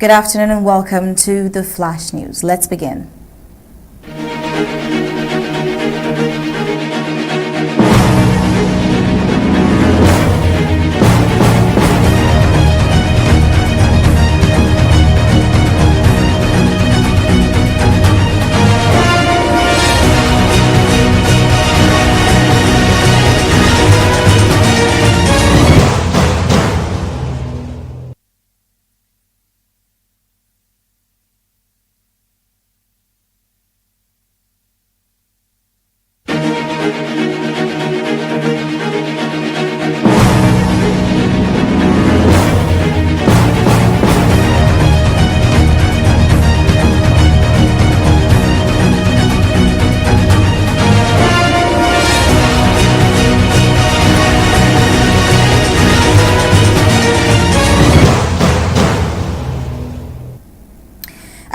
Good afternoon and welcome to the Flash News. Let's begin.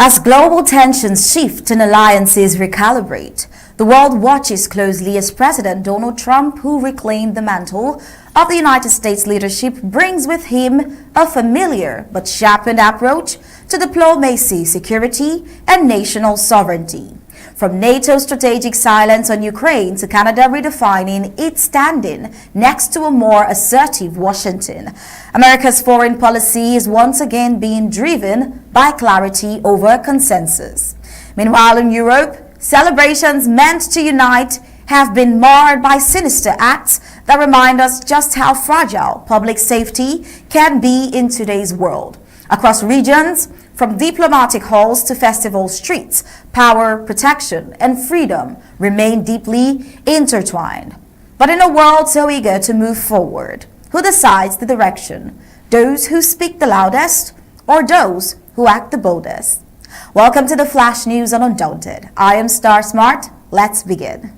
As global tensions shift and alliances recalibrate, the world watches closely as President Donald Trump, who reclaimed the mantle of the United States leadership, brings with him a familiar but sharpened approach to diplomacy, security, and national sovereignty. From NATO's strategic silence on Ukraine to Canada redefining its standing next to a more assertive Washington, America's foreign policy is once again being driven by clarity over consensus. Meanwhile, in Europe, celebrations meant to unite have been marred by sinister acts that remind us just how fragile public safety can be in today's world. Across regions, from diplomatic halls to festival streets, power, protection, and freedom remain deeply intertwined. But in a world so eager to move forward, who decides the direction? Those who speak the loudest or those who act the boldest? Welcome to the Flash News on Undaunted. I am Star Smart. Let's begin.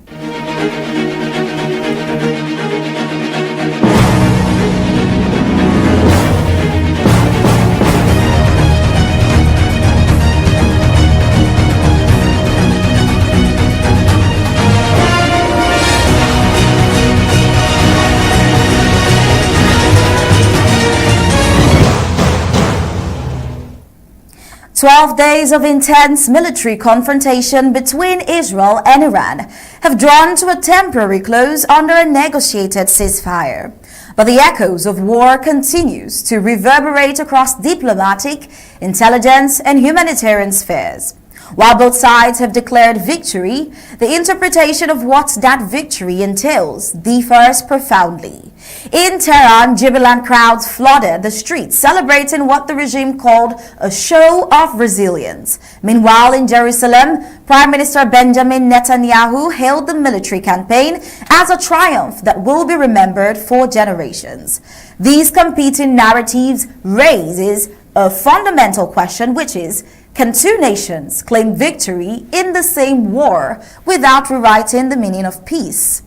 12 days of intense military confrontation between Israel and Iran have drawn to a temporary close under a negotiated ceasefire. But the echoes of war continues to reverberate across diplomatic, intelligence, and humanitarian spheres. While both sides have declared victory, the interpretation of what that victory entails differs profoundly. In Tehran, jubilant crowds flooded the streets, celebrating what the regime called a show of resilience. Meanwhile, in Jerusalem, Prime Minister Benjamin Netanyahu hailed the military campaign as a triumph that will be remembered for generations. These competing narratives raises a fundamental question, which is, can two nations claim victory in the same war without rewriting the meaning of peace?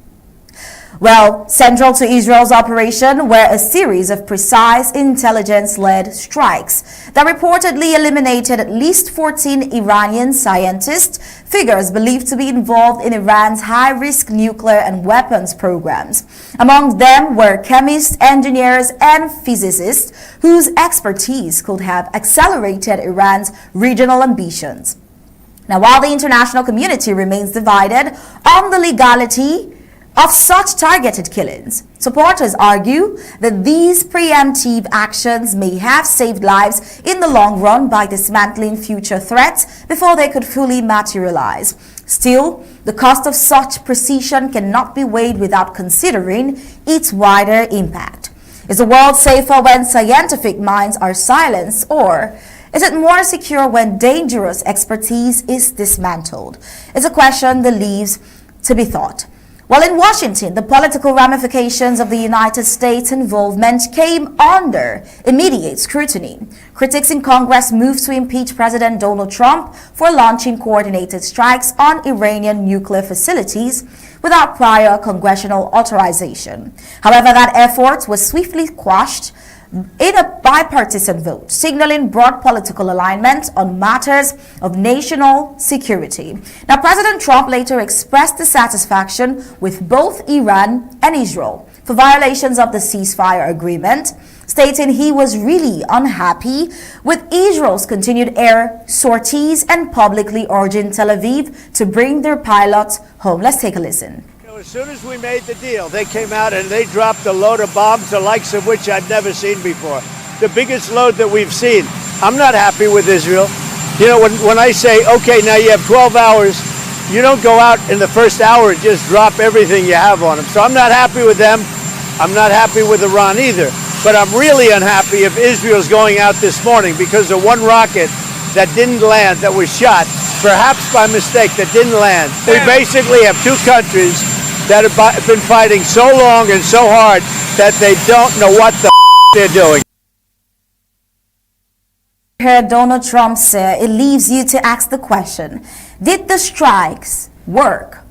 Well, central to Israel's operation were a series of precise intelligence-led strikes that reportedly eliminated at least 14 Iranian scientists, figures believed to be involved in Iran's high-risk nuclear and weapons programs. Among them were chemists, engineers, and physicists whose expertise could have accelerated Iran's regional ambitions. Now, while the international community remains divided on the legality of such targeted killings, supporters argue that these preemptive actions may have saved lives in the long run by dismantling future threats before they could fully materialize. Still, the cost of such precision cannot be weighed without considering its wider impact. Is the world safer when scientific minds are silenced, or is it more secure when dangerous expertise is dismantled? It's a question that leaves to be thought. While in Washington, the political ramifications of the United States involvement came under immediate scrutiny. Critics in Congress moved to impeach President Donald Trump for launching coordinated strikes on Iranian nuclear facilities without prior congressional authorization. However, that effort was swiftly quashed in a bipartisan vote, signaling broad political alignment on matters of national security. Now, President Trump later expressed dissatisfaction with both Iran and Israel for violations of the ceasefire agreement, stating he was really unhappy with Israel's continued air sorties and publicly urging Tel Aviv to bring their pilots home. Let's take a listen. As soon as we made the deal, they came out and they dropped a load of bombs, the likes of which I'd never seen before. The biggest load that we've seen. I'm not happy with Israel. You know, when I say, okay, now you have 12 hours, you don't go out in the first hour and just drop everything you have on them. So I'm not happy with them. I'm not happy with Iran either. But I'm really unhappy if Israel's going out this morning because of one rocket that didn't land, that was shot, perhaps by mistake, that didn't land. We basically have two countries that have been fighting so long and so hard that they don't know what the they're doing. Heard Donald Trump say it leaves you to ask the question, did the strikes work?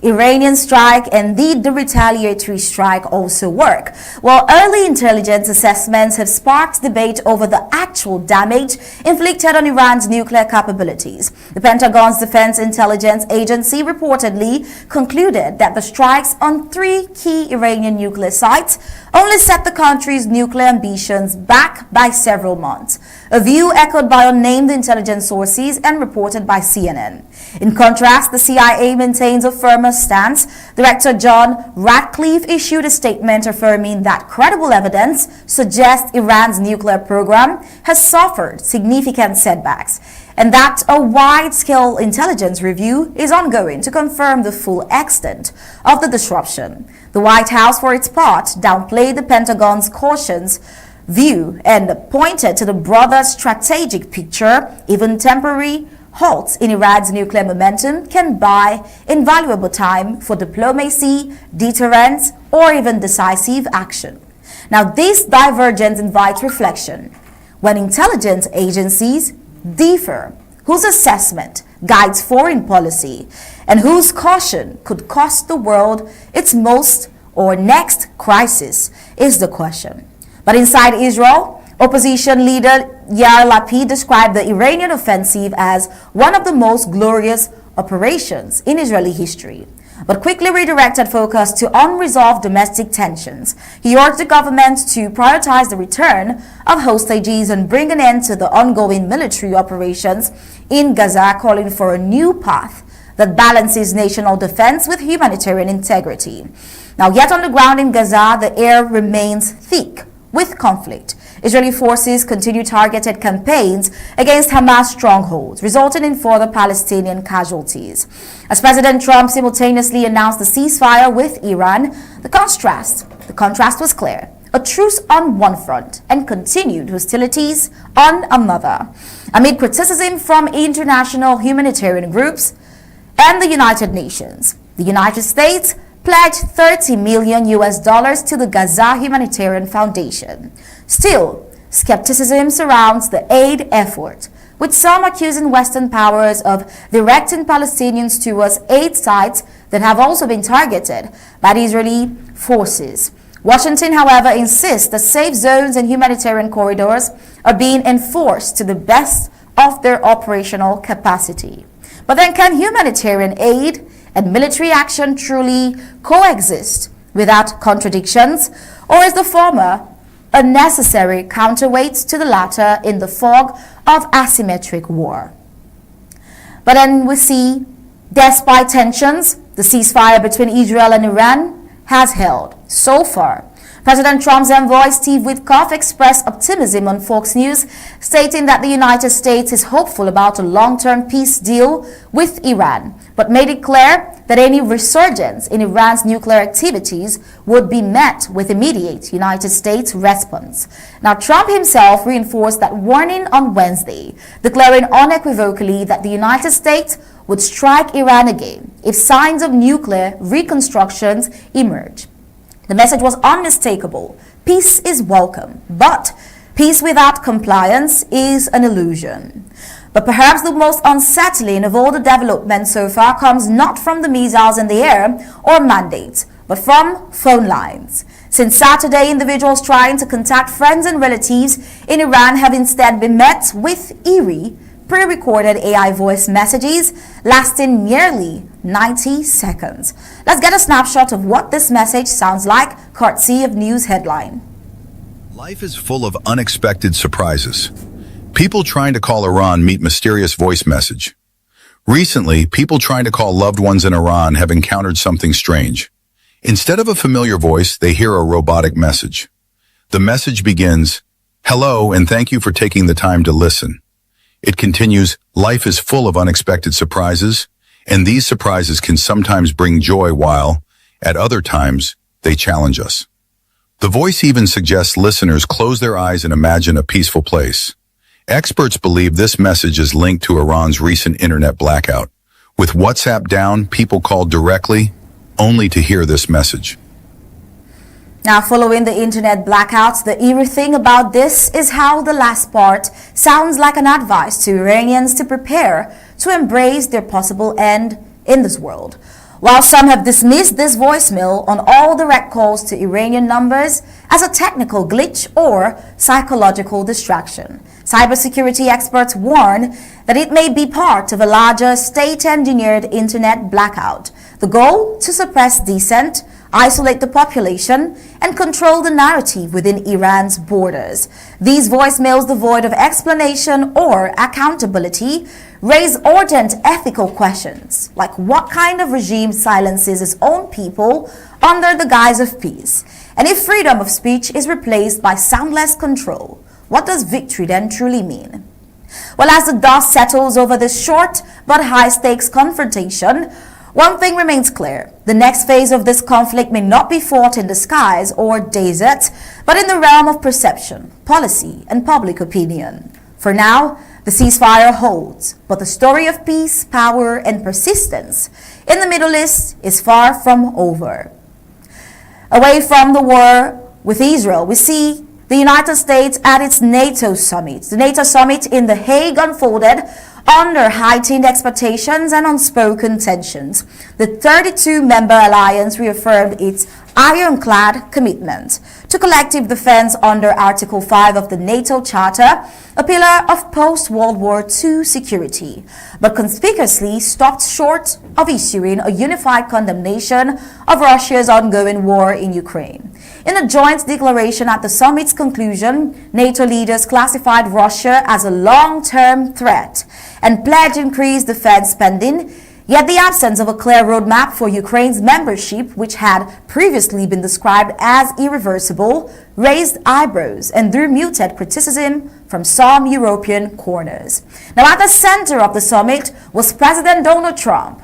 Iranian strike and did the retaliatory strike also work? Well, early intelligence assessments have sparked debate over the actual damage inflicted on Iran's nuclear capabilities. The Pentagon's Defense Intelligence Agency reportedly concluded that the strikes on 3 key Iranian nuclear sites only set the country's nuclear ambitions back by several months, a view echoed by unnamed intelligence sources and reported by CNN. In contrast, the CIA maintains a firmer stance. Director John Ratcliffe issued a statement affirming that credible evidence suggests Iran's nuclear program has suffered significant setbacks and that a wide-scale intelligence review is ongoing to confirm the full extent of the disruption. The White House, for its part, downplayed the Pentagon's cautious view and pointed to the broader strategic picture. Even temporary halts in Iran's nuclear momentum can buy invaluable time for diplomacy, deterrence, or even decisive action. Now, this divergence invites reflection. When intelligence agencies differ, whose assessment guides foreign policy and whose caution could cost the world its most or next crisis is the question. But inside Israel, opposition leader Yair Lapid described the Iranian offensive as one of the most glorious operations in Israeli history, but quickly redirected focus to unresolved domestic tensions. He urged the government to prioritize the return of hostages and bring an end to the ongoing military operations in Gaza, calling for a new path that balances national defense with humanitarian integrity. Now, yet on the ground in Gaza, the air remains thick with conflict. Israeli forces continue targeted campaigns against Hamas strongholds, resulting in further Palestinian casualties. As President Trump simultaneously announced the ceasefire with Iran, the contrast was clear. A truce on one front and continued hostilities on another. Amid criticism from international humanitarian groups and the United Nations, the United States pledged $30 million to the Gaza Humanitarian Foundation. Still, skepticism surrounds the aid effort, with some accusing Western powers of directing Palestinians towards aid sites that have also been targeted by the Israeli forces. Washington, however, insists that safe zones and humanitarian corridors are being enforced to the best of their operational capacity. But then, can humanitarian aid and military action truly coexist without contradictions, or is the former a necessary counterweight to the latter in the fog of asymmetric war? But then we see, despite tensions, the ceasefire between Israel and Iran has held so far. President Trump's envoy Steve Witkoff expressed optimism on Fox News, stating that the United States is hopeful about a long-term peace deal with Iran, but made it clear that any resurgence in Iran's nuclear activities would be met with immediate United States response. Now, Trump himself reinforced that warning on Wednesday, declaring unequivocally that the United States would strike Iran again if signs of nuclear reconstructions emerge. The message was unmistakable. Peace is welcome, but peace without compliance is an illusion. But perhaps the most unsettling of all the developments so far comes not from the missiles in the air or mandates, but from phone lines. Since Saturday, individuals trying to contact friends and relatives in Iran have instead been met with eerie pre-recorded AI voice messages lasting nearly 90 seconds. Let's get a snapshot of what this message sounds like, courtesy of News Headline. Life is full of unexpected surprises. People trying to call Iran meet mysterious voice message. Recently, people trying to call loved ones in Iran have encountered something strange. Instead of a familiar voice, they hear a robotic message. The message begins, "Hello, and thank you for taking the time to listen." It continues, "Life is full of unexpected surprises, and these surprises can sometimes bring joy while, at other times, they challenge us." The voice even suggests listeners close their eyes and imagine a peaceful place. Experts believe this message is linked to Iran's recent internet blackout. With WhatsApp down, people called directly, only to hear this message. Now, following the internet blackouts, the eerie thing about this is how the last part sounds like an advice to Iranians to prepare to embrace their possible end in this world. While some have dismissed this voicemail on all direct calls to Iranian numbers as a technical glitch or psychological distraction, cybersecurity experts warn that it may be part of a larger state-engineered internet blackout. The goal: to suppress dissent, isolate the population, and control the narrative within Iran's borders. These voicemails, devoid of explanation or accountability, raise urgent ethical questions, like what kind of regime silences its own people under the guise of peace? And if freedom of speech is replaced by soundless control, what does victory then truly mean? Well, as the dust settles over this short but high-stakes confrontation, one thing remains clear: the next phase of this conflict may not be fought in the skies or desert, but in the realm of perception, policy, and public opinion. For now, the ceasefire holds, but the story of peace, power, and persistence in the Middle East is far from over. Away from the war with Israel, we see the United States at its NATO summit. The NATO summit in The Hague unfolded under heightened expectations and unspoken tensions. The 32-member alliance reaffirmed its ironclad commitment to collective defense under Article 5 of the NATO Charter, a pillar of post-World War II security, but conspicuously stopped short of issuing a unified condemnation of Russia's ongoing war in Ukraine. In a joint declaration at the summit's conclusion, NATO leaders classified Russia as a long-term threat and pledged increased defense spending. Yet the absence of a clear roadmap for Ukraine's membership, which had previously been described as irreversible, raised eyebrows and drew muted criticism from some European corners. Now, at the center of the summit was President Donald Trump,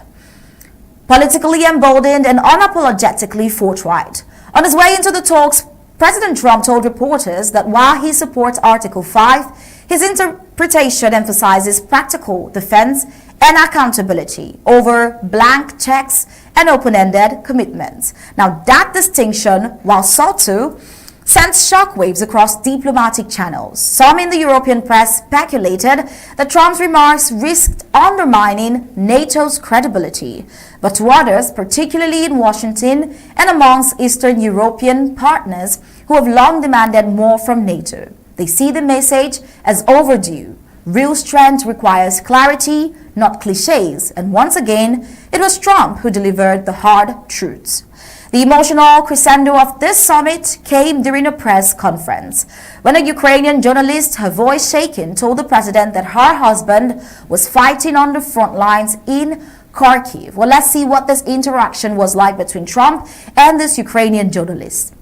politically emboldened and unapologetically forthright. On his way into the talks, President Trump told reporters that while he supports Article 5, his interpretation emphasizes practical defense and accountability over blank checks and open-ended commitments. Now, that distinction, while subtle, sent shockwaves across diplomatic channels. Some in the European press speculated that Trump's remarks risked undermining NATO's credibility. But to others, particularly in Washington and amongst Eastern European partners who have long demanded more from NATO, they see the message as overdue. Real strength requires clarity, not cliches, and once again, it was Trump who delivered the hard truths. The emotional crescendo of this summit came during a press conference, when a Ukrainian journalist, her voice shaken, told the president that her husband was fighting on the front lines in Kharkiv. Well, let's see what this interaction was like between Trump and this Ukrainian journalist.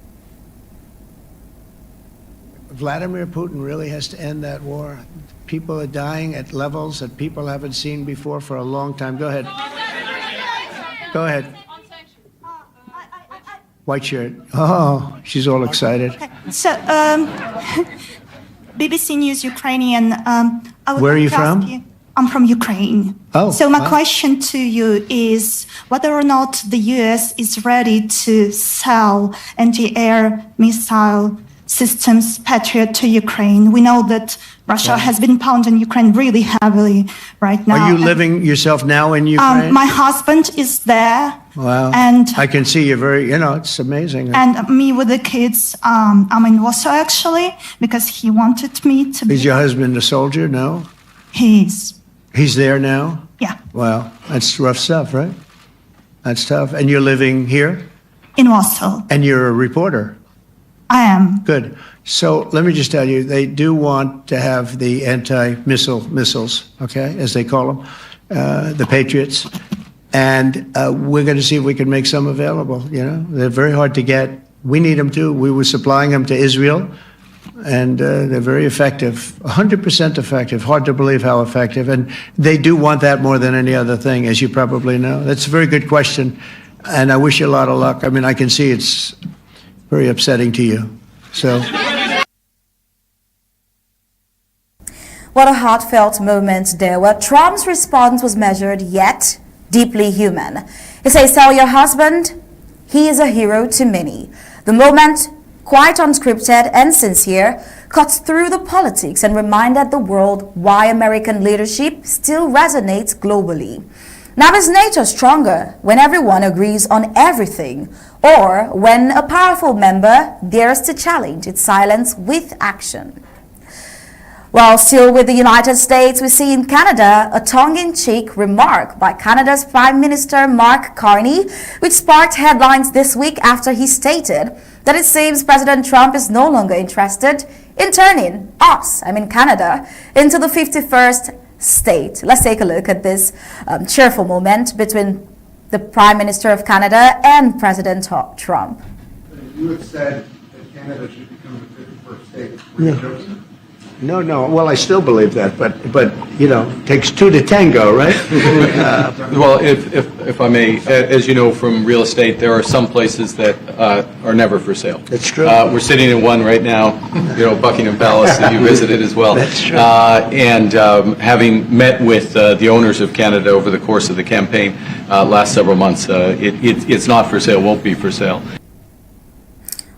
Vladimir Putin really has to end that war. People are dying at levels that people haven't seen before for a long time. Go ahead. Go ahead. White shirt. Oh, she's all excited. Okay. So, BBC News Ukrainian. Where are you from? I'm from Ukraine. Oh. So my question to you is whether or not the US is ready to sell anti-air missile systems Patriot to Ukraine. We know that Russia has been pounding Ukraine really heavily right now. Are you living yourself now in Ukraine? My husband is there. Wow. And I can see you're very, it's amazing. And me with the kids, I'm in Warsaw actually, because he wanted me to be. Is your husband a soldier? No? He is. He's there now? Yeah. Wow, that's rough stuff, right? That's tough. And you're living here? In Warsaw. And you're a reporter? I am. Good. So let me just tell you, they do want to have the missiles, okay, as they call them, the Patriots. And we're going to see if we can make some available, you know. They're very hard to get. We need them too. We were supplying them to Israel, and they're very effective, 100% effective. Hard to believe how effective. And they do want that more than any other thing, as you probably know. That's a very good question, and I wish you a lot of luck. I mean, I can see it's very upsetting to you. So. What a heartfelt moment there, where Trump's response was measured yet deeply human. He says, tell your husband he is a hero to many. The moment, quite unscripted and sincere, cuts through the politics and reminded the world why American leadership still resonates globally. Now, is NATO stronger when everyone agrees on everything, or when a powerful member dares to challenge its silence with action? Well, still with the United States, we see in Canada a tongue-in-cheek remark by Canada's Prime Minister Mark Carney, which sparked headlines this week after he stated that it seems President Trump is no longer interested in turning us, Canada, into the 51st state. Let's take a look at this cheerful moment between the Prime Minister of Canada and President Trump. You had said that Canada should become the 51st state. Were you joking? No. Well, I still believe that, but you know, it takes two to tango, right? Well, if I may, as you know from real estate, there are some places that are never for sale. That's true. We're sitting in one right now, you know, Buckingham Palace that you visited as well. That's true. And having met with the owners of Canada over the course of the campaign last several months, it's not for sale, won't be for sale.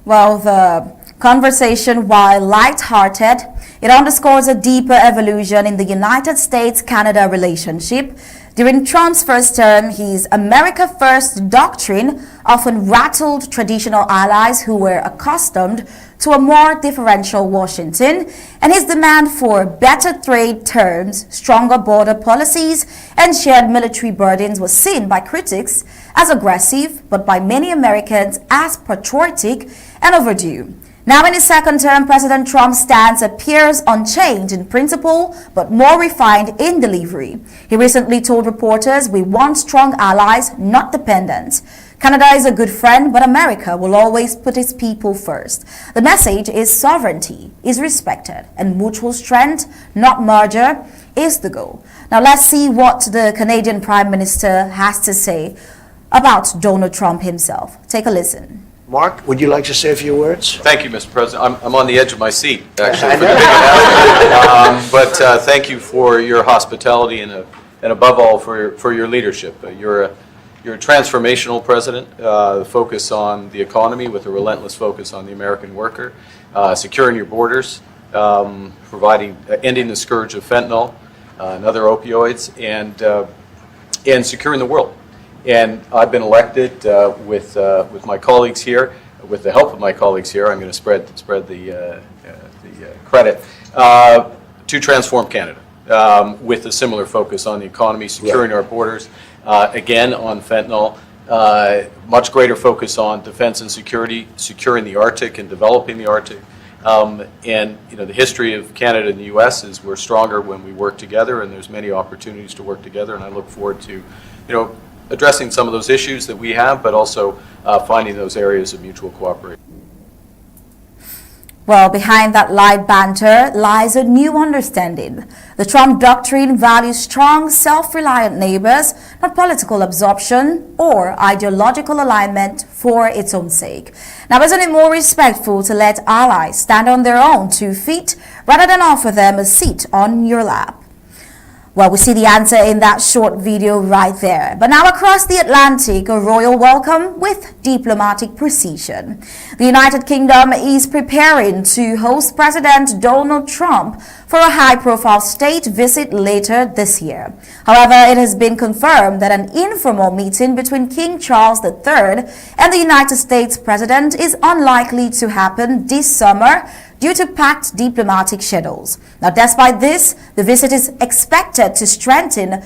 Well, the conversation, while light-hearted, it underscores a deeper evolution in the United States-Canada relationship. During Trump's first term, his America First doctrine often rattled traditional allies who were accustomed to a more differential Washington, and his demand for better trade terms, stronger border policies, and shared military burdens was seen by critics as aggressive, but by many Americans as patriotic and overdue. Now in his second term, President Trump's stance appears unchanged in principle, but more refined in delivery. He recently told reporters, "We want strong allies, not dependents. Canada is a good friend, but America will always put its people first." The message is sovereignty is respected, and mutual strength, not merger, is the goal. Now let's see what the Canadian Prime Minister has to say about Donald Trump himself. Take a listen. Mark, would you like to say a few words? Thank you, Mr. President. I'm on the edge of my seat, actually, I for the big announcement. But thank you for your hospitality and above all for your leadership. You're a transformational president, focus on the economy with a relentless focus on the American worker, securing your borders, ending the scourge of fentanyl and other opioids, and securing the world. And I've been elected with my colleagues here, with the help of my colleagues here. I'm going to spread the credit to transform Canada with a similar focus on the economy, securing our borders, again on fentanyl, much greater focus on defense and security, securing the Arctic and developing the Arctic. And you know, the history of Canada and the U.S. is we're stronger when we work together, and there's many opportunities to work together. And I look forward to, addressing some of those issues that we have, but also finding those areas of mutual cooperation. Well, behind that light banter lies a new understanding. The Trump doctrine values strong, self-reliant neighbors, not political absorption or ideological alignment for its own sake. Now, isn't it more respectful to let allies stand on their own 2 feet rather than offer them a seat on your lap? Well, we see the answer in that short video right there. But now across the Atlantic, a royal welcome with diplomatic precision. The United Kingdom is preparing to host President Donald Trump for a high-profile state visit later this year. However, it has been confirmed that an informal meeting between King Charles III and the United States President is unlikely to happen this summer due to packed diplomatic schedules. Now, despite this, the visit is expected to strengthen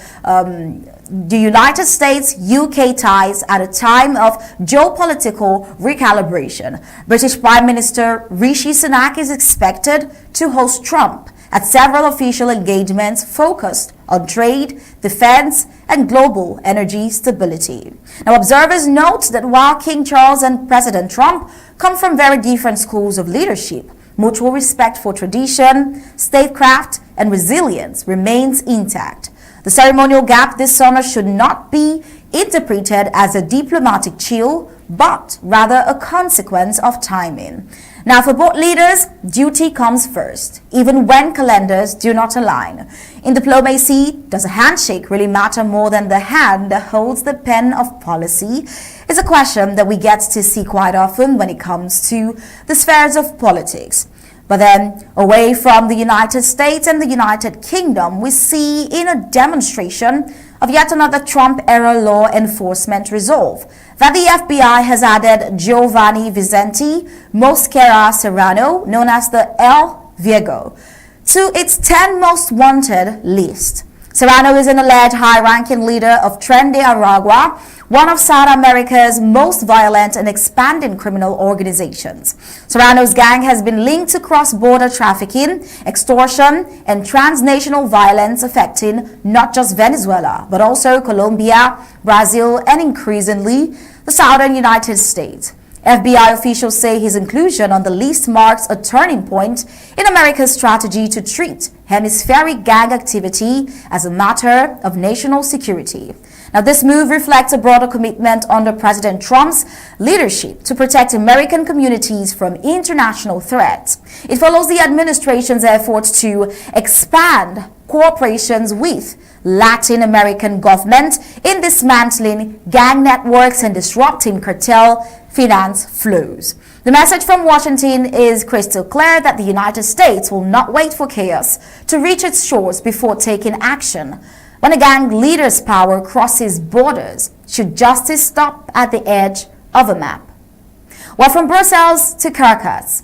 the United States-UK ties at a time of geopolitical recalibration. British Prime Minister Rishi Sunak is expected to host Trump at several official engagements focused on trade, defense, and global energy stability. Now, observers note that while King Charles and President Trump come from very different schools of leadership, mutual respect for tradition, statecraft, and resilience remains intact. The ceremonial gap this summer should not be interpreted as a diplomatic chill, but rather a consequence of timing. Now, for both leaders, duty comes first, even when calendars do not align. In diplomacy, does a handshake really matter more than the hand that holds the pen of policy? It's a question that we get to see quite often when it comes to the spheres of politics. But then, away from the United States and the United Kingdom, we see in a demonstration of yet another Trump-era law enforcement resolve that the FBI has added Giovanni Vicente Mosquera Serrano, known as the El Viego, to its 10 most wanted list. Serrano is an alleged high-ranking leader of Tren de Aragua, one of South America's most violent and expanding criminal organizations. Serrano's gang has been linked to cross-border trafficking, extortion, and transnational violence affecting not just Venezuela, but also Colombia, Brazil, and increasingly the southern United States. FBI officials say his inclusion on the list marks a turning point in America's strategy to treat hemispheric gang activity as a matter of national security. Now, this move reflects a broader commitment under President Trump's leadership to protect American communities from international threats. It follows the administration's efforts to expand cooperations with Latin American government in dismantling gang networks and disrupting cartel finance flows. The message from Washington is crystal clear that the United States will not wait for chaos to reach its shores before taking action. When a gang leader's power crosses borders, should justice stop at the edge of a map? Well, from Brussels to Caracas,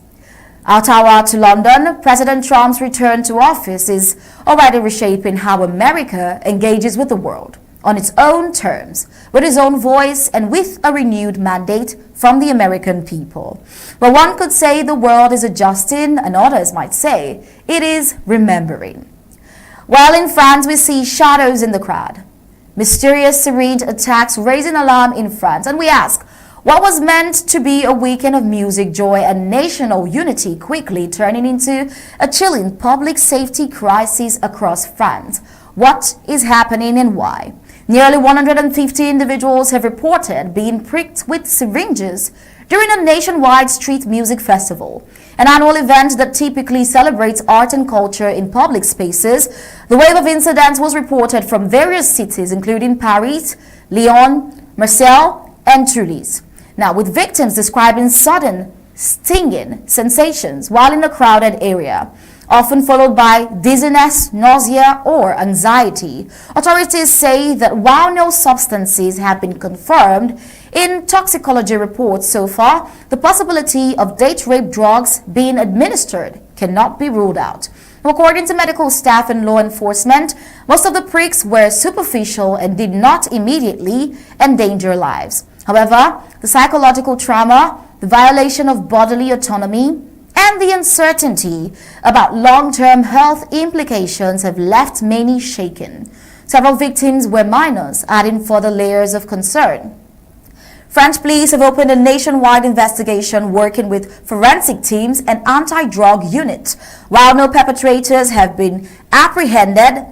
Ottawa to London, President Trump's return to office is already reshaping how America engages with the world on its own terms, with his own voice and with a renewed mandate from the American people. Well, one could say the world is adjusting, and others might say it is remembering. While in France, we see shadows in the crowd. Mysterious Syringe attacks raising alarm in France, and we ask, what was meant to be a weekend of music, joy, and national unity quickly turning into a chilling public safety crisis across France? What is happening and why? Nearly 150 individuals have reported being pricked with syringes during a nationwide street music festival, an annual event that typically celebrates art and culture in public spaces. The wave of incidents was reported from various cities, including Paris, Lyon, Marseille, and Toulouse. Now, with victims describing sudden, stinging sensations while in a crowded area, often followed by dizziness, nausea, or anxiety. Authorities say that while no substances have been confirmed in toxicology reports so far, the possibility of date-rape drugs being administered cannot be ruled out. According to medical staff and law enforcement, most of the pricks were superficial and did not immediately endanger lives. However, the psychological trauma, the violation of bodily autonomy, and the uncertainty about long-term health implications have left many shaken. Several victims were minors, adding further layers of concern. French police have opened a nationwide investigation working with forensic teams and anti-drug units. While no perpetrators have been apprehended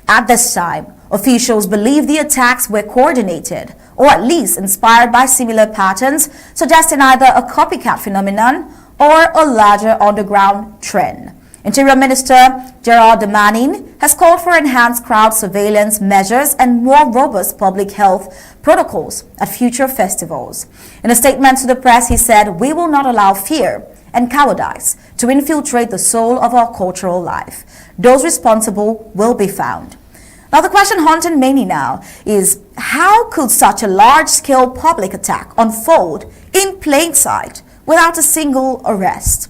at this time, officials believe the attacks were coordinated or at least inspired by similar patterns, suggesting either a copycat phenomenon or a larger underground trend. Interior Minister Gerard Damanin has called for enhanced crowd surveillance measures and more robust public health protocols at future festivals. In a statement to the press, he said, "We will not allow fear and cowardice to infiltrate the soul of our cultural life. Those responsible will be found." Now, the question haunting many now is, how could such a large-scale public attack unfold in plain sight without a single arrest?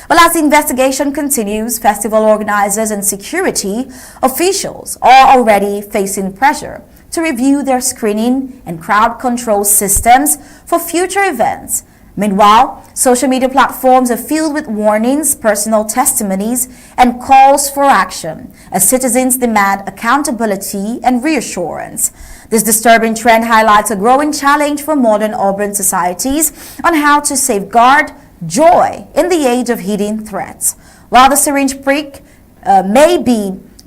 Well, as the investigation continues, festival organizers and security officials are already facing pressure to review their screening and crowd control systems for future events. Meanwhile, social media platforms are filled with warnings, personal testimonies, and calls for action as citizens demand accountability and reassurance. This disturbing trend highlights a growing challenge for modern urban societies on how to safeguard joy in the age of hidden threats. While the Syringe prick may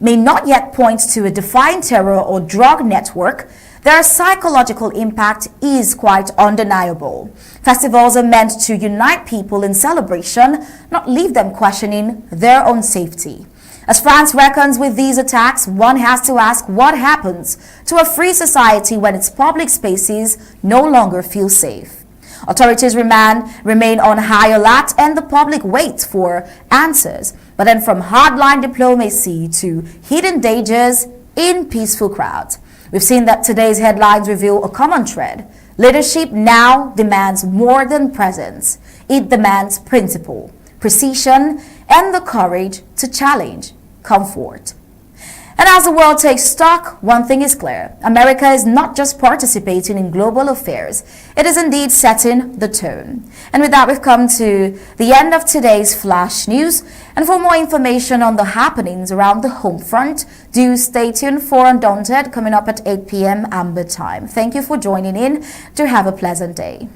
not yet point to a defined terror or drug network, their psychological impact is quite undeniable. Festivals are meant to unite people in celebration, not leave them questioning their own safety. As France reckons with these attacks, one has to ask what happens to a free society when its public spaces no longer feel safe. Authorities remain on high alert and the public waits for answers, but then from hardline diplomacy to hidden dangers in peaceful crowds. We've seen that today's headlines reveal a common thread. Leadership now demands more than presence. It demands principle, precision, and the courage to challenge comfort. And as the world takes stock, one thing is clear. America is not just participating in global affairs. It is indeed setting the tone. And with that, we've come to the end of today's Flash News. And for more information on the happenings around the home front, do stay tuned for Undaunted coming up at 8 p.m. Amba time. Thank you for joining in. Do have a pleasant day.